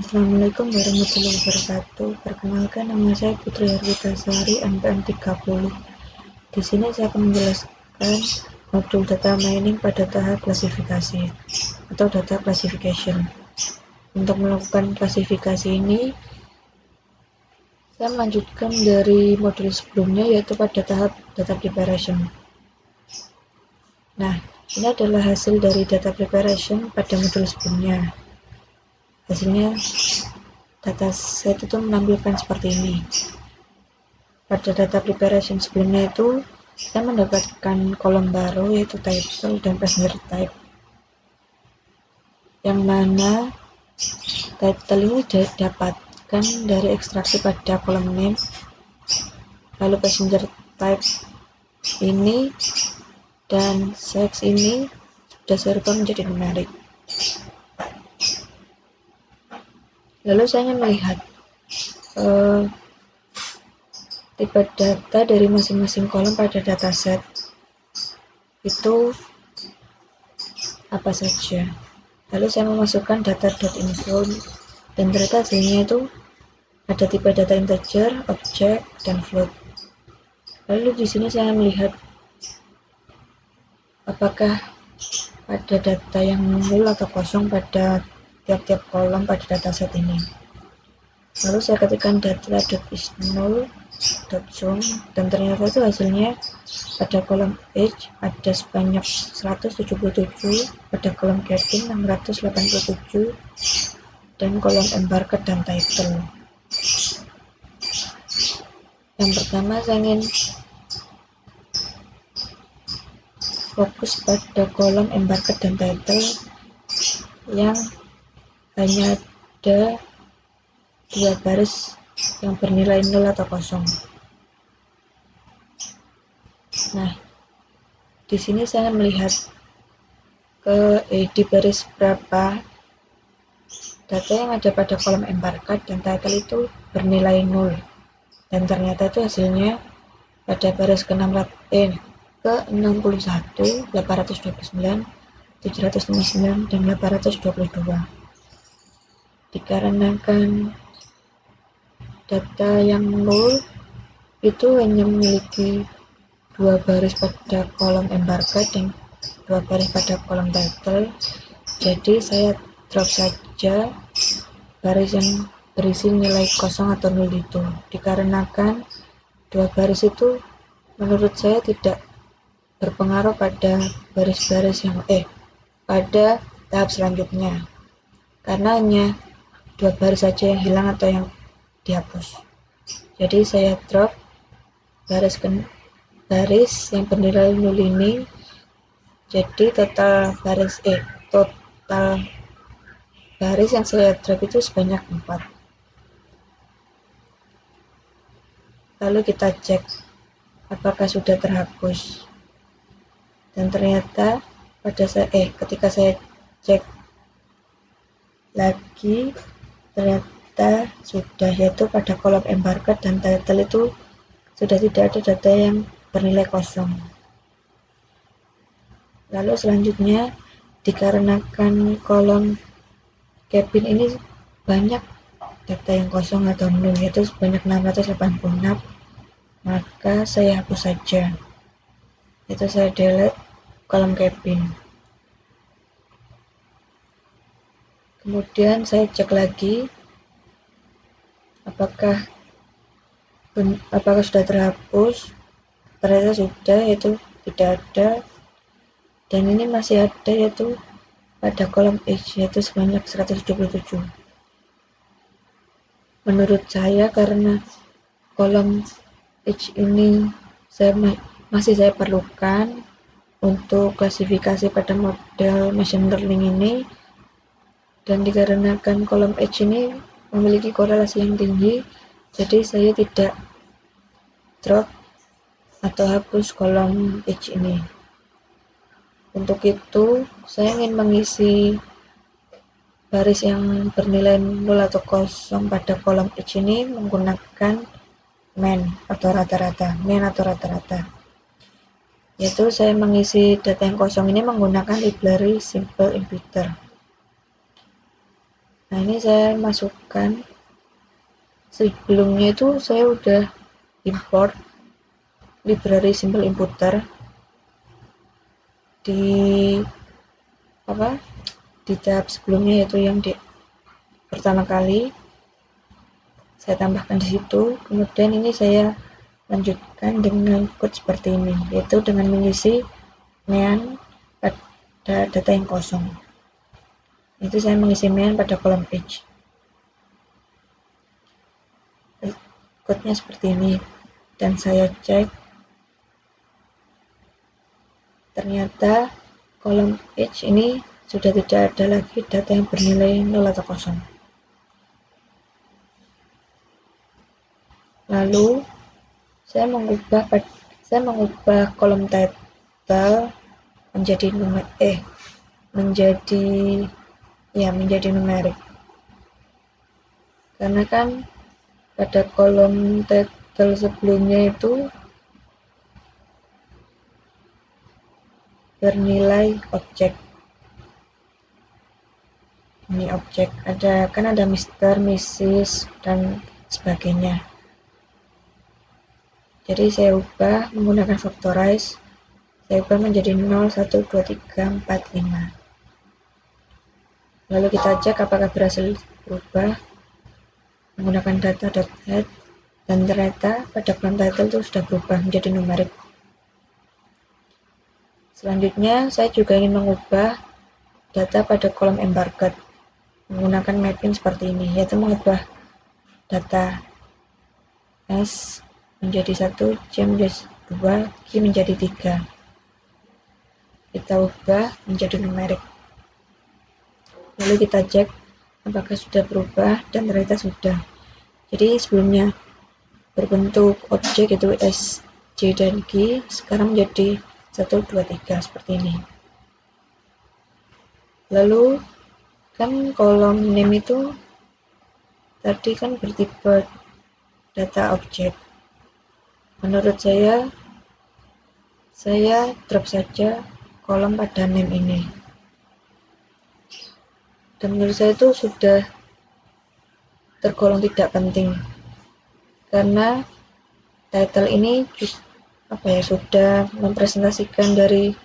Assalamualaikum warahmatullahi wabarakatuh. Perkenalkan, nama saya Putri Arvitasari, NPM 30. Di sini saya akan menjelaskan modul data mining pada tahap klasifikasi atau data classification. Untuk melakukan klasifikasi ini, saya melanjutkan dari modul sebelumnya, yaitu pada tahap data preparation. Nah, ini adalah hasil dari data preparation pada modul sebelumnya. Hasilnya dataset itu menampilkan seperti ini. Pada data preparation sebelumnya itu saya mendapatkan kolom baru, yaitu title dan passenger type, yang mana title ini didapatkan dari ekstraksi pada kolom name, lalu passenger type ini dan sex ini sudah saya rubah menjadi numerik. Lalu saya ingin melihat tipe data dari masing-masing kolom pada dataset itu apa saja. Lalu saya memasukkan data.info dan ternyata hasilnya itu ada tipe data integer, object, dan float. Lalu di sini saya melihat apakah ada data yang nol atau kosong pada tiap-tiap kolom pada dataset ini. Lalu saya ketikkan data.isNull.zoom dan ternyata itu hasilnya pada kolom age ada sebanyak 177, pada kolom caption 687, dan kolom embarked dan title. Yang pertama, saya ingin fokus pada kolom embarked dan title yang hanya ada 2 baris yang bernilai 0 atau kosong. Nah, di sini saya melihat di baris berapa data yang ada pada kolom embarked dan title itu bernilai 0, dan ternyata itu hasilnya pada baris ke-61, 829, 759, dan 822. Dikarenakan data yang 0 itu hanya memiliki 2 baris pada kolom embarked dan 2 baris pada kolom title, jadi saya drop saja baris yang berisi nilai kosong atau 0 itu, dikarenakan 2 baris itu menurut saya tidak berpengaruh pada baris-baris yang pada tahap selanjutnya, karena hanya 2 baris saja yang hilang atau yang dihapus. Jadi saya drop baris yang bernilai 0 ini, jadi total baris yang saya drop itu sebanyak 4. Lalu kita cek apakah sudah terhapus, dan ternyata ketika saya cek lagi ternyata sudah, yaitu pada kolom embarked dan title itu sudah tidak ada data yang bernilai kosong. Lalu selanjutnya, dikarenakan kolom cabin ini banyak data yang kosong atau 0, yaitu sebanyak 686, maka saya hapus saja, itu saya delete kolom cabin. Kemudian saya cek lagi apakah sudah terhapus, ternyata sudah, yaitu tidak ada, dan ini masih ada, yaitu pada kolom age, yaitu sebanyak 177. Menurut saya karena kolom age ini masih saya perlukan untuk klasifikasi pada model machine learning ini, dan dikarenakan kolom age ini memiliki korelasi yang tinggi, jadi saya tidak drop atau hapus kolom age ini. Untuk itu, saya ingin mengisi baris yang bernilai 0 atau kosong pada kolom age ini menggunakan main atau rata-rata, yaitu saya mengisi data yang kosong ini menggunakan library simple imputer. Nah, ini saya masukkan. Sebelumnya itu saya udah import library simple inputer di di tab sebelumnya, yaitu yang di pertama kali saya tambahkan di situ. Kemudian ini saya lanjutkan dengan code seperti ini, yaitu dengan mengisi main pada data yang kosong. Itu saya mengisi main pada kolom age. Code-nya seperti ini, dan saya cek, ternyata kolom age ini sudah tidak ada lagi data yang bernilai 0 atau kosong. Lalu saya mengubah kolom title menjadi numerik, karena kan pada kolom title sebelumnya itu bernilai objek. Ini objek, ada Mr., Mrs., dan sebagainya. Jadi saya ubah menggunakan factorize, saya ubah menjadi 0, 1, 2, 3, 4, 5. Lalu kita cek apakah berhasil berubah menggunakan data.head, dan ternyata pada kolom title itu sudah berubah menjadi numerik. Selanjutnya saya juga ingin mengubah data pada kolom embarked menggunakan mapping seperti ini, yaitu mengubah data S menjadi 1, C menjadi 2, Q menjadi 3. Kita ubah menjadi numerik. Lalu kita cek apakah sudah berubah, dan ternyata sudah. Jadi sebelumnya berbentuk objek itu S, C, dan Q, sekarang menjadi 1, 2, 3 seperti ini. Lalu kan kolom name itu tadi kan bertipe data objek. Menurut saya drop saja kolom pada name ini. Dan menurut saya itu sudah tergolong tidak penting, karena title ini sudah mempresentasikan dari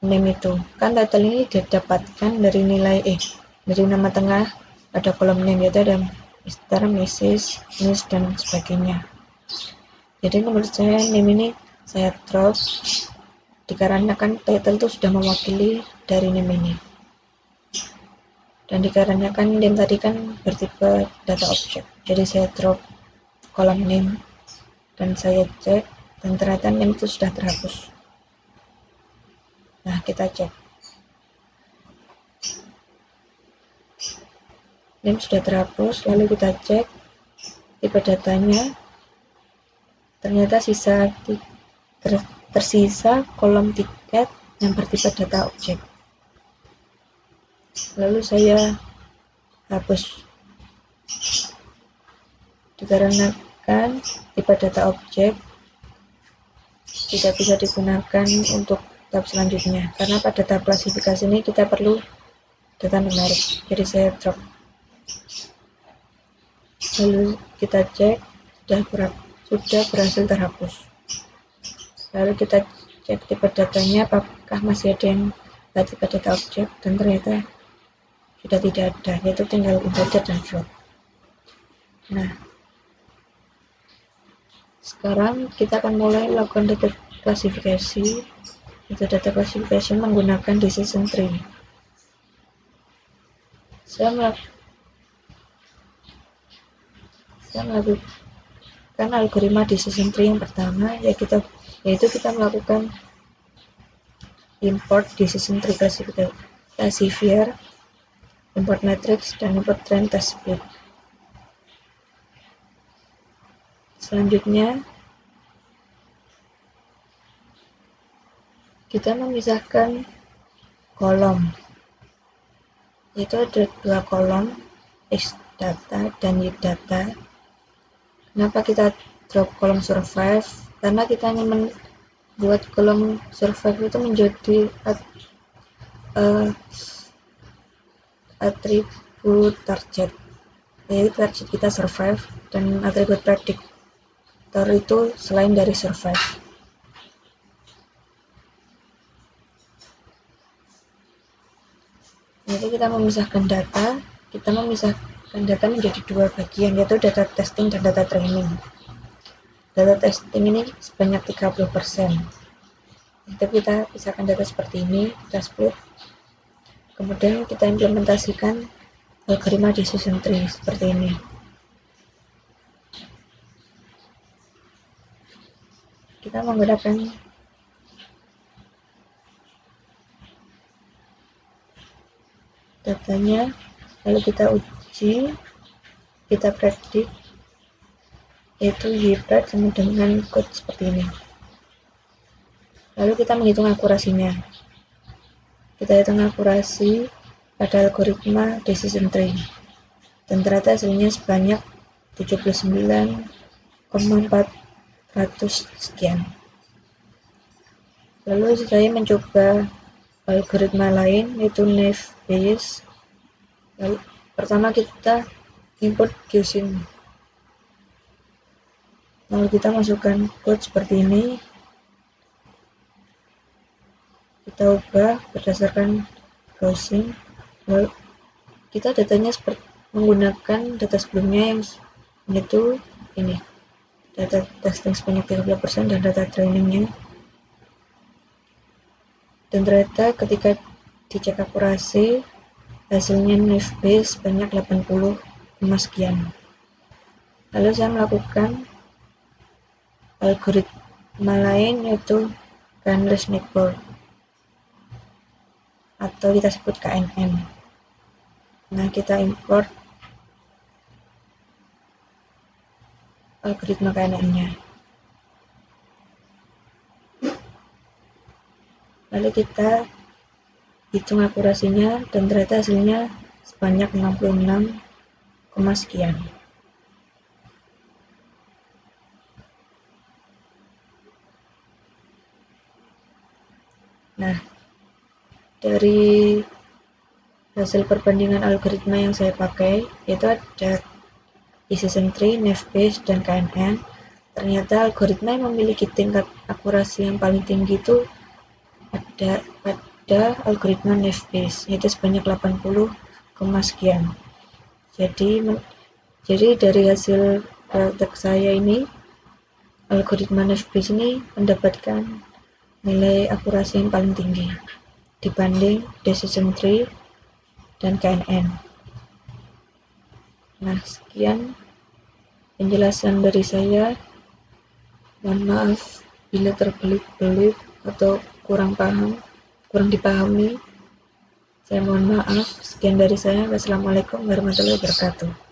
name itu. Kan title ini didapatkan dari dari nama tengah pada kolom name, yaitu ada Mr., Mrs., Miss, dan sebagainya. Jadi menurut saya name ini saya drop dikarenakan title itu sudah mewakili dari name ini, dan dikarenakan name tadi kan bertipe data object, jadi saya drop kolom name, dan saya cek, dan ternyata name itu sudah terhapus. Nah, kita cek name sudah terhapus. Lalu kita cek tipe datanya, ternyata tersisa kolom tiket yang bertipe data objek. Lalu saya hapus dikarenakan tipe data objek tidak bisa digunakan untuk tab selanjutnya, karena pada tab klasifikasi ini kita perlu data numerik, jadi saya drop. Lalu kita cek sudah berhasil terhapus. Lalu kita cek tipe datanya apakah masih ada yang tipe data objek, dan ternyata sudah tidak ada, yaitu tinggal embedded dan float. Nah, sekarang kita akan mulai lakukan data klasifikasi, yaitu data klasifikasi menggunakan decision tree. Saya melakukan algoritma decision tree yang pertama, yaitu kita melakukan import decision tree classifier, import matrix, dan import trend test split. Selanjutnya kita memisahkan kolom, yaitu ada 2 kolom, X-data dan Y-data. Kenapa kita drop kolom survive? Karena kita ingin membuat kolom survive itu menjadi atribut atribut target, yaitu target kita survive, dan atribut predictor itu selain dari survive. Jadi kita memisahkan data menjadi dua bagian, yaitu data testing dan data training. Data testing ini sebanyak 30%. Jadi kita pisahkan data seperti ini, kita split. Kemudian kita implementasikan algoritma decision tree seperti ini. Kita menggunakan datanya, lalu kita uji, kita predik, yaitu y-predict sama dengan code seperti ini. Lalu kita menghitung akurasinya. Kita hitung akurasi pada algoritma decision tree, dan ternyata hasilnya sebanyak 79,400 sekian. Lalu saya mencoba algoritma lain, yaitu naive Bayes. Lalu pertama kita import Gaussian, lalu kita masukkan code seperti ini, kita ubah berdasarkan Gaussian. Lalu kita datanya seperti menggunakan data sebelumnya, yang itu ini, data testing sebanyak 30% dan data trainingnya. Dan ternyata ketika dicek akurasi, hasilnya naive Bayes sebanyak 80, sekian. Lalu saya melakukan algoritma lain, yaitu Canrich-Nicoll, atau kita sebut KNN. Nah, kita import algoritma KNN-nya. Lalu kita hitung akurasinya, dan ternyata hasilnya sebanyak 66, sekian. Nah, dari hasil perbandingan algoritma yang saya pakai, yaitu ada decision tree, naive Bayes, dan KNN. Ternyata algoritma yang memiliki tingkat akurasi yang paling tinggi itu ada pada algoritma naive Bayes, yaitu sebanyak 80, sekian. Jadi dari hasil praktek saya ini, algoritma naive Bayes ini mendapatkan nilai akurasi yang paling tinggi dibanding decision tree dan KNN. Nah, sekian penjelasan dari saya. Mohon maaf bila terbelit-belit atau kurang dipahami. Saya mohon maaf. Sekian dari saya. Wassalamualaikum warahmatullahi wabarakatuh.